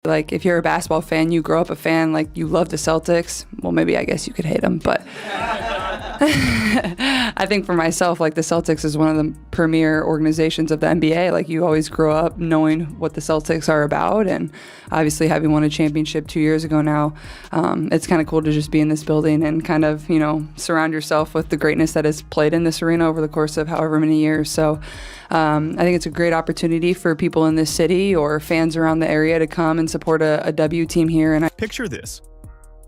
Like, if you're a basketball fan, you grow up a fan, like, you love the Celtics. Well, maybe I guess you could hate them, but I think for myself, like, the Celtics is one of the premier organizations of the NBA. Like, you always grow up knowing what the Celtics are about, and obviously having won a championship 2 years ago now, it's kind of cool to just be in this building and kind of, you know, surround yourself with the greatness that is played in this arena over the course of however many years. So I think it's a great opportunity for people in this city or fans around the area to come and support a W team here. And Picture this.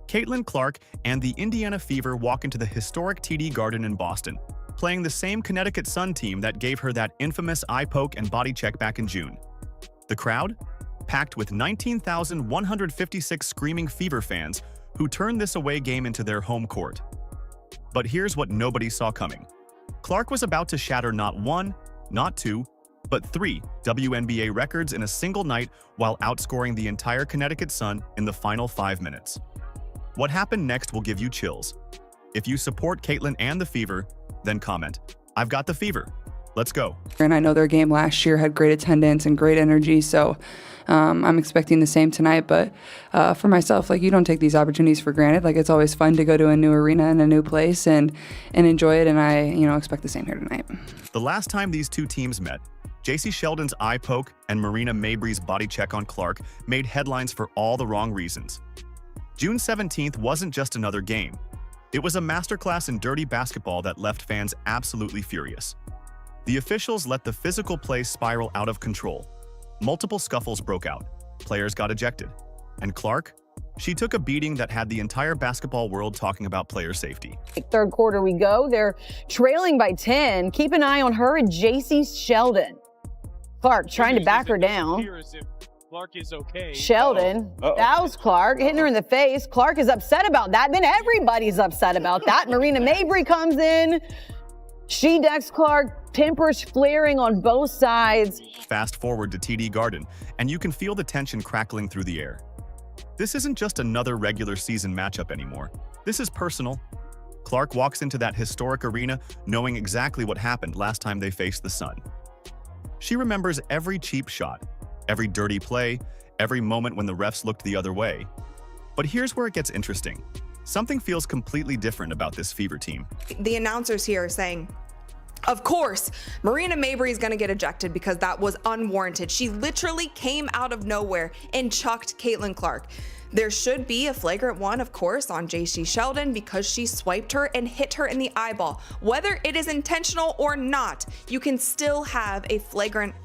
Caitlin Clark and the Indiana Fever walk into the historic TD Garden in Boston, playing the same Connecticut Sun team that gave her that infamous eye poke and body check back in June. The crowd? Packed with 19,156 screaming Fever fans who turned this away game into their home court. But here's what nobody saw coming. Clark was about to shatter not one, not two, but 3 WNBA records in a single night while outscoring the entire Connecticut Sun in the final 5 minutes. What happened next will give you chills. If you support Caitlin and the Fever, then comment, "I've got the Fever. Let's go." And I know their game last year had great attendance and great energy, so I'm expecting the same tonight. But for myself, like, you don't take these opportunities for granted. Like, it's always fun to go to a new arena and a new place and enjoy it, and I, you know, expect the same here tonight. The last time these two teams met, Jacy Sheldon's eye poke and Marina Mabrey's body check on Clark made headlines for all the wrong reasons. June 17th wasn't just another game. It was a masterclass in dirty basketball that left fans absolutely furious. The officials let the physical play spiral out of control. Multiple scuffles broke out. Players got ejected. And Clark? She took a beating that had the entire basketball world talking about player safety. Third quarter we go. They're trailing by 10. Keep an eye on her and Jacy Sheldon. Clark trying to back her down. Clark is okay. Sheldon fouls Clark, hitting her in the face. Clark is upset about that. Then everybody's upset about that. Marina Mabrey comes in. She decks Clark, tempers flaring on both sides. Fast forward to TD Garden, and you can feel the tension crackling through the air. This isn't just another regular season matchup anymore. This is personal. Clark walks into that historic arena knowing exactly what happened last time they faced the Sun. She remembers every cheap shot, every dirty play, every moment when the refs looked the other way. But here's where it gets interesting. Something feels completely different about this Fever team. The announcers here are saying, of course, Marina Mabrey is going to get ejected because that was unwarranted. She literally came out of nowhere and chucked Caitlin Clark. There should be a flagrant one, of course, on Jacy Sheldon because she swiped her and hit her in the eyeball. Whether it is intentional or not, you can still have a flagrant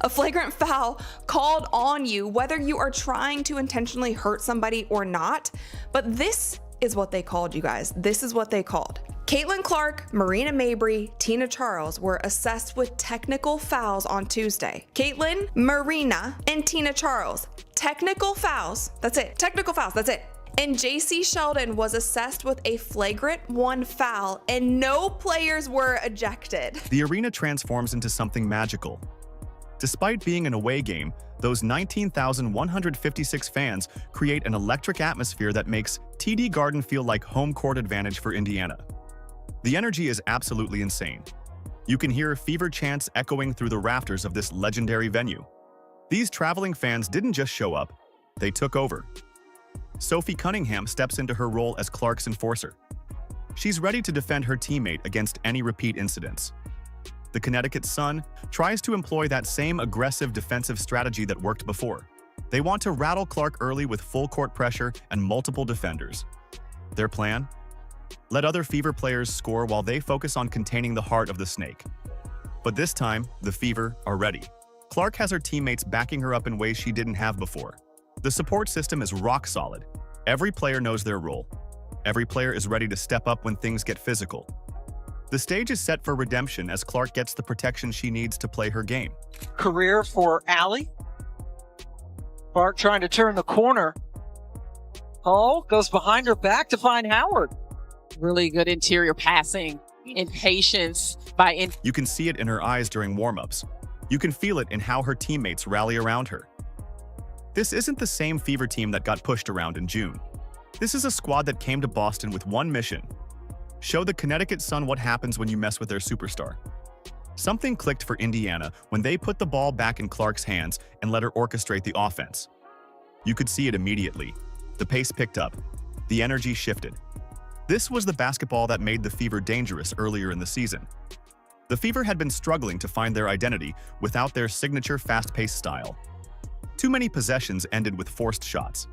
a flagrant foul called on you, whether you are trying to intentionally hurt somebody or not. But this is what they called, you guys. This is what they called. Caitlin Clark, Marina Mabrey, Tina Charles were assessed with technical fouls on Tuesday. Caitlin, Marina, and Tina Charles. Technical fouls. That's it. Technical fouls. That's it. And Jacy Sheldon was assessed with a flagrant 1 foul, and no players were ejected. The arena transforms into something magical. Despite being an away game, those 19,156 fans create an electric atmosphere that makes TD Garden feel like home court advantage for Indiana. The energy is absolutely insane. You can hear Fever chants echoing through the rafters of this legendary venue. These traveling fans didn't just show up, they took over. Sophie Cunningham steps into her role as Clark's enforcer. She's ready to defend her teammate against any repeat incidents. The Connecticut Sun tries to employ that same aggressive defensive strategy that worked before. They want to rattle Clark early with full court pressure and multiple defenders. Their plan? Let other Fever players score while they focus on containing the heart of the snake. But this time, the Fever are ready. Clark has her teammates backing her up in ways she didn't have before. The support system is rock solid. Every player knows their role. Every player is ready to step up when things get physical. The stage is set for redemption as Clark gets the protection she needs to play her game. Career for Allie. Clark trying to turn the corner. Oh, goes behind her back to find Howard. Really good interior passing and patience by You can see it in her eyes during warm-ups. You can feel it in how her teammates rally around her. This isn't the same Fever team that got pushed around in June. This is a squad that came to Boston with one mission: show the Connecticut Sun what happens when you mess with their superstar. Something clicked for Indiana when they put the ball back in Clark's hands and let her orchestrate the offense. You could see it immediately. The pace picked up. The energy shifted. This was the basketball that made the Fever dangerous earlier in the season. The Fever had been struggling to find their identity without their signature fast-paced style. Too many possessions ended with forced shots.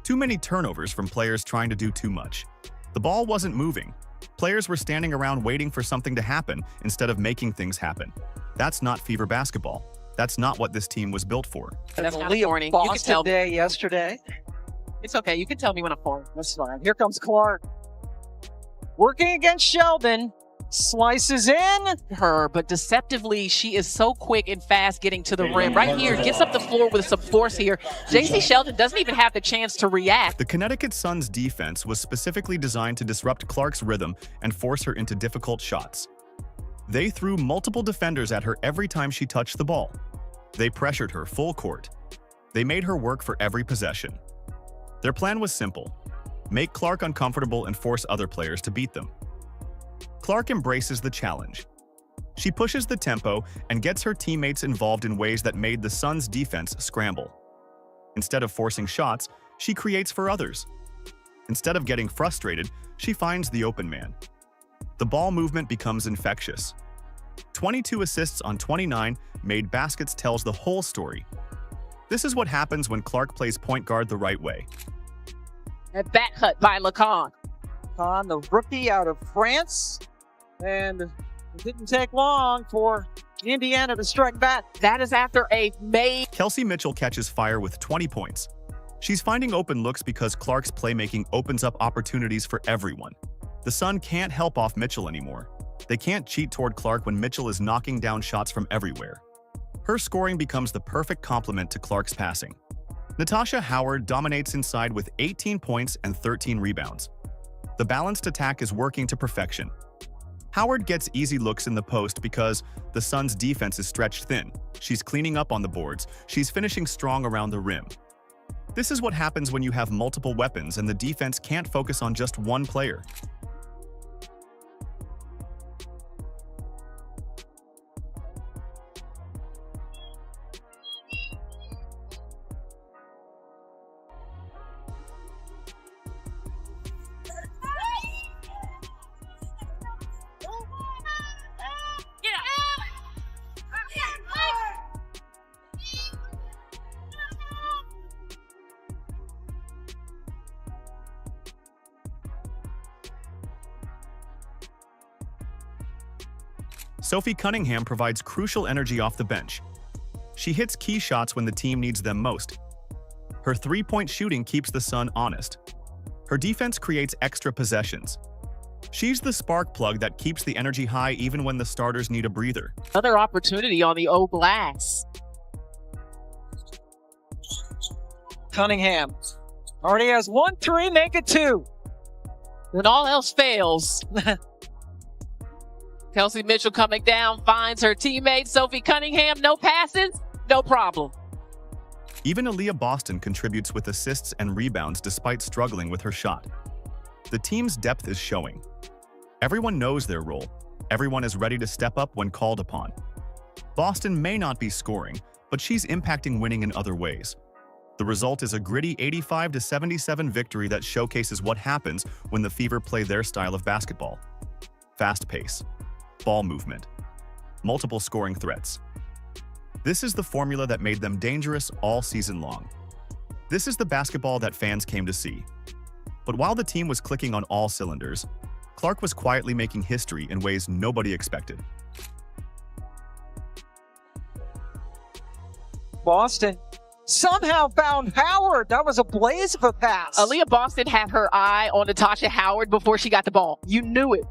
Too many turnovers from players trying to do too much. The ball wasn't moving. Players were standing around waiting for something to happen instead of making things happen. That's not Fever basketball. That's not what this team was built for. That's kind of Leah corny. You can Boston tell me. day yesterday. It's okay. You can tell me when I'm corny. That's fine. Here comes Clark. Working against Sheldon. Slices in. Her, but deceptively, she is so quick and fast getting to the rim. Right here, gets up the floor with some force here. Jacy Sheldon doesn't even have the chance to react. The Connecticut Sun's defense was specifically designed to disrupt Clark's rhythm and force her into difficult shots. They threw multiple defenders at her every time she touched the ball. They pressured her full court. They made her work for every possession. Their plan was simple: make Clark uncomfortable and force other players to beat them. Clark embraces the challenge. She pushes the tempo and gets her teammates involved in ways that made the Suns' defense scramble. Instead of forcing shots, she creates for others. Instead of getting frustrated, she finds the open man. The ball movement becomes infectious. 22 assists on 29 made baskets tells the whole story. This is what happens when Clark plays point guard the right way. A back cut by Lacan. On the rookie out of France. And it didn't take long for Indiana to strike back. That is after a made. Kelsey Mitchell catches fire with 20 points. She's finding open looks because Clark's playmaking opens up opportunities for everyone. The Sun can't help off Mitchell anymore. They can't cheat toward Clark when Mitchell is knocking down shots from everywhere. Her scoring becomes the perfect complement to Clark's passing. Natasha Howard dominates inside with 18 points and 13 rebounds. The balanced attack is working to perfection. Howard gets easy looks in the post because the Suns' defense is stretched thin. She's cleaning up on the boards. She's finishing strong around the rim. This is what happens when you have multiple weapons and the defense can't focus on just one player. Sophie Cunningham provides crucial energy off the bench. She hits key shots when the team needs them most. Her three-point shooting keeps the Sun honest. Her defense creates extra possessions. She's the spark plug that keeps the energy high even when the starters need a breather. Another opportunity on the O glass. Cunningham already has 1-3, make it 2. When all else fails, Kelsey Mitchell coming down, finds her teammate, Sophie Cunningham. No passes, no problem. Even Aaliyah Boston contributes with assists and rebounds despite struggling with her shot. The team's depth is showing. Everyone knows their role. Everyone is ready to step up when called upon. Boston may not be scoring, but she's impacting winning in other ways. The result is a gritty 85-77 victory that showcases what happens when the Fever play their style of basketball. Fast pace, ball movement, multiple scoring threats. This is the formula that made them dangerous all season long. This is the basketball that fans came to see. But while the team was clicking on all cylinders, Clark was quietly making history in ways nobody expected. Boston somehow found Howard. That was a blaze of a pass. Aaliyah Boston had her eye on Natasha Howard before she got the ball. You knew it.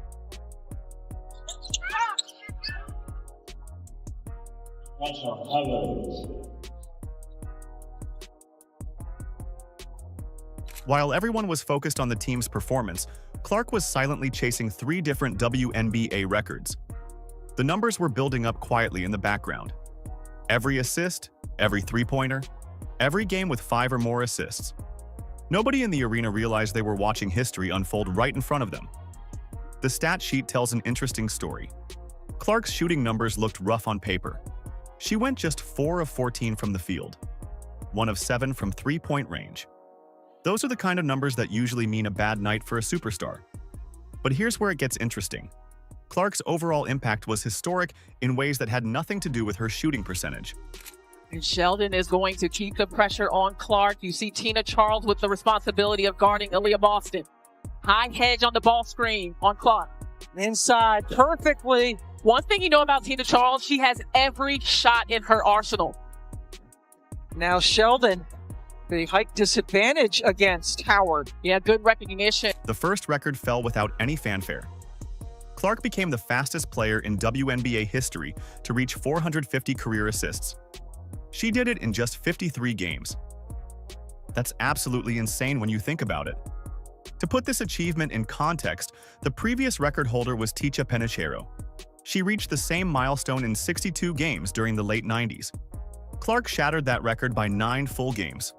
While everyone was focused on the team's performance, Clark was silently chasing 3 different WNBA records. The numbers were building up quietly in the background. Every assist, every three-pointer, every game with 5 or more assists. Nobody in the arena realized they were watching history unfold right in front of them. The stat sheet tells an interesting story. Clark's shooting numbers looked rough on paper. She went just 4 of 14 from the field, 1 of 7 from three-point range. Those are the kind of numbers that usually mean a bad night for a superstar. But here's where it gets interesting. Clark's overall impact was historic in ways that had nothing to do with her shooting percentage. And Sheldon is going to keep the pressure on Clark. You see Tina Charles with the responsibility of guarding Aaliyah Boston. High hedge on the ball screen on Clark. Inside perfectly. One thing you know about Tina Charles, she has every shot in her arsenal. Now Sheldon, the height disadvantage against Howard. Yeah, good recognition. The first record fell without any fanfare. Clark became the fastest player in WNBA history to reach 450 career assists. She did it in just 53 games. That's absolutely insane when you think about it. To put this achievement in context, the previous record holder was Ticha Penicheiro. She reached the same milestone in 62 games during the late 90s. Clark shattered that record by 9 full games.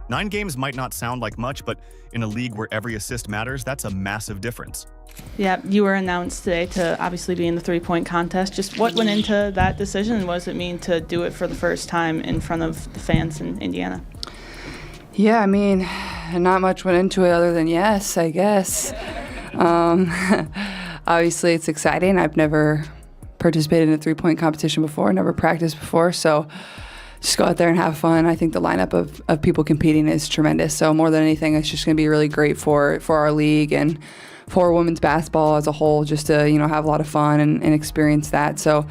9 games might not sound like much, but in a league where every assist matters, that's a massive difference. Yeah, you were announced today to obviously be in the three-point contest. Just what went into that decision, and what does it mean to do it for the first time in front of the fans in Indiana? Yeah, I mean, not much went into it other than yes, I guess. Obviously, it's exciting. I've never participated in a three-point competition before, never practiced before, so just go out there and have fun. I think the lineup of people competing is tremendous. So more than anything, it's just going to be really great for our league and for women's basketball as a whole, just to have a lot of fun and experience that. So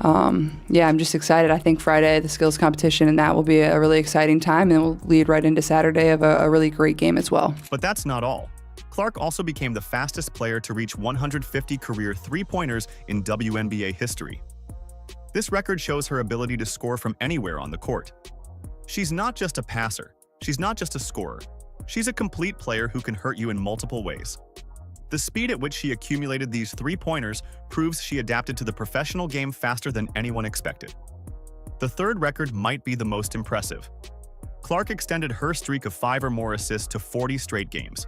yeah, I'm just excited. I think Friday, the skills competition, and that will be a really exciting time, and we'll lead right into Saturday of a really great game as well. But that's not all. Clark also became the fastest player to reach 150 career three-pointers in WNBA history. This record shows her ability to score from anywhere on the court. She's not just a passer. She's not just a scorer. She's a complete player who can hurt you in multiple ways. The speed at which she accumulated these three-pointers proves she adapted to the professional game faster than anyone expected. The third record might be the most impressive. Clark extended her streak of 5 or more assists to 40 straight games.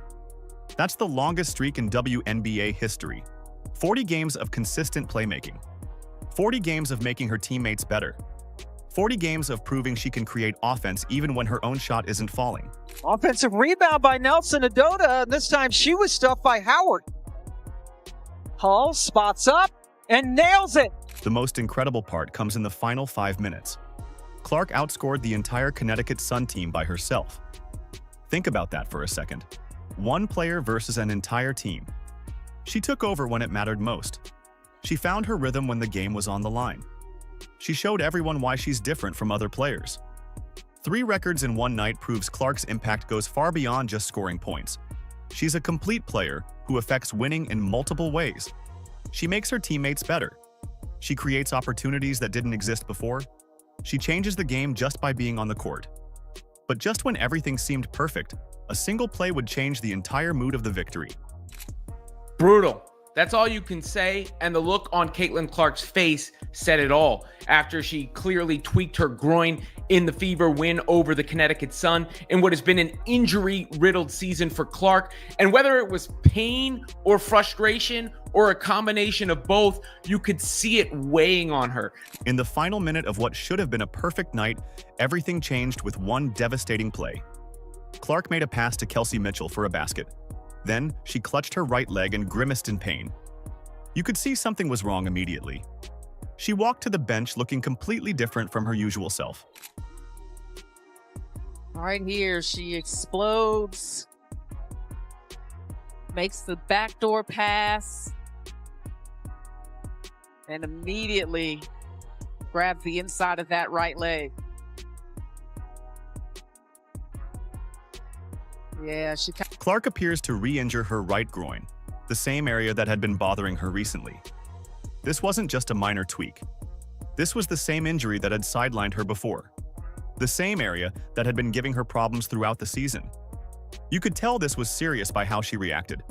That's the longest streak in WNBA history. 40 games of consistent playmaking. 40 games of making her teammates better. 40 games of proving she can create offense even when her own shot isn't falling. Offensive rebound by Nelson Adota, and this time she was stuffed by Howard. Hall spots up and nails it. The most incredible part comes in the final 5 minutes. Clark outscored the entire Connecticut Sun team by herself. Think about that for a second. One player versus an entire team. She took over when it mattered most. She found her rhythm when the game was on the line. She showed everyone why she's different from other players. 3 records in one night proves Clark's impact goes far beyond just scoring points. She's a complete player who affects winning in multiple ways. She makes her teammates better. She creates opportunities that didn't exist before. She changes the game just by being on the court. But just when everything seemed perfect, a single play would change the entire mood of the victory. Brutal. That's all you can say, and the look on Caitlin Clark's face said it all after she clearly tweaked her groin in the Fever win over the Connecticut Sun in what has been an injury-riddled season for Clark. And whether it was pain or frustration or a combination of both, you could see it weighing on her. In the final minute of what should have been a perfect night, everything changed with one devastating play. Clark made a pass to Kelsey Mitchell for a basket. Then, she clutched her right leg and grimaced in pain. You could see something was wrong immediately. She walked to the bench looking completely different from her usual self. Right here, she explodes. Makes the backdoor pass. And immediately grabs the inside of that right leg. Yeah, Clark appears to re-injure her right groin, the same area that had been bothering her recently. This wasn't just a minor tweak. This was the same injury that had sidelined her before. The same area that had been giving her problems throughout the season. You could tell this was serious by how she reacted.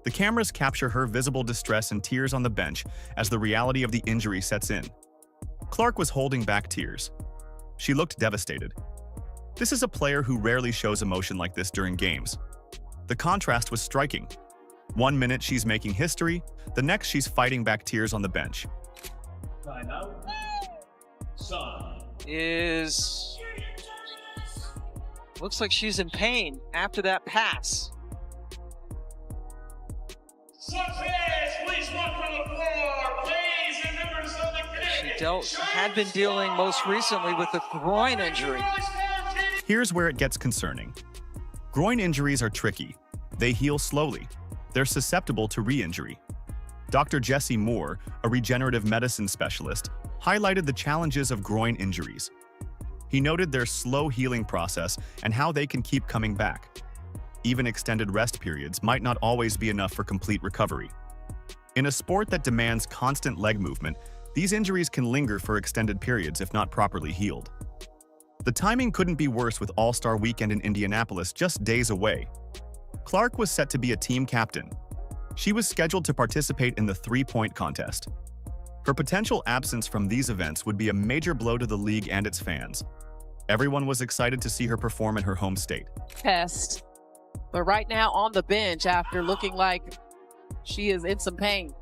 The cameras capture her visible distress and tears on the bench as the reality of the injury sets in. Clark was holding back tears. She looked devastated. This is a player who rarely shows emotion like this during games. The contrast was striking. 1 minute she's making history, the next she's fighting back tears on the bench. Timeout. Sun. Looks like she's in pain after that pass. Sun fans, please welcome to the floor, ladies and members of the Connecticut. She had been dealing most recently with a groin injury. Here's where it gets concerning. Groin injuries are tricky. They heal slowly. They're susceptible to re-injury. Dr. Jesse Moore, a regenerative medicine specialist, highlighted the challenges of groin injuries. He noted their slow healing process and how they can keep coming back. Even extended rest periods might not always be enough for complete recovery. In a sport that demands constant leg movement, these injuries can linger for extended periods if not properly healed. The timing couldn't be worse with All-Star Weekend in Indianapolis just days away. Clark was set to be a team captain. She was scheduled to participate in the three-point contest. Her potential absence from these events would be a major blow to the league and its fans. Everyone was excited to see her perform in her home state. Test. But right now on the bench after looking like she is in some pain.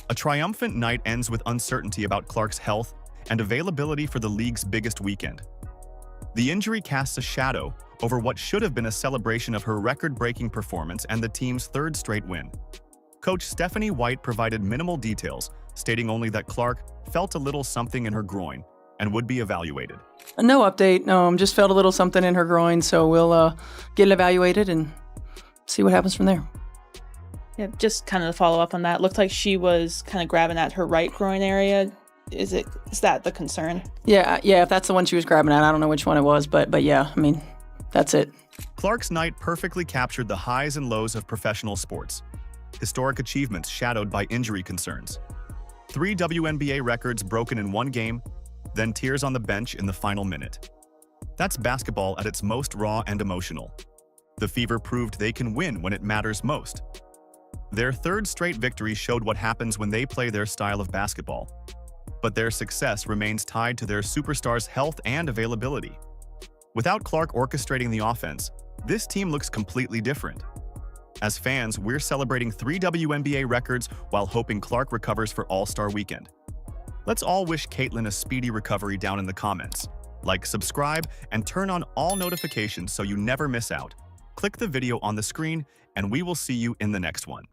A triumphant night ends with uncertainty about Clark's health and availability for the league's biggest weekend. The injury casts a shadow over what should have been a celebration of her record-breaking performance and the team's third straight win. Coach Stephanie White provided minimal details, stating only that Clark felt a little something in her groin and would be evaluated. No update. Just felt a little something in her groin, so we'll get it evaluated and see what happens from there. Yeah, just kind of to follow up on that. Looked like she was kind of grabbing at her right groin area. Is that the concern? Yeah, if that's the one she was grabbing at, I don't know which one it was, but yeah, I mean, that's it. Clark's night perfectly captured the highs and lows of professional sports. Historic achievements shadowed by injury concerns. 3 WNBA records broken in one game, then tears on the bench in the final minute. That's basketball at its most raw and emotional. The Fever proved they can win when it matters most. Their third straight victory showed what happens when they play their style of basketball. But their success remains tied to their superstars' health and availability. Without Clark orchestrating the offense, this team looks completely different. As fans, we're celebrating 3 WNBA records while hoping Clark recovers for All-Star Weekend. Let's all wish Caitlin a speedy recovery down in the comments. Like, subscribe, and turn on all notifications so you never miss out. Click the video on the screen, and we will see you in the next one.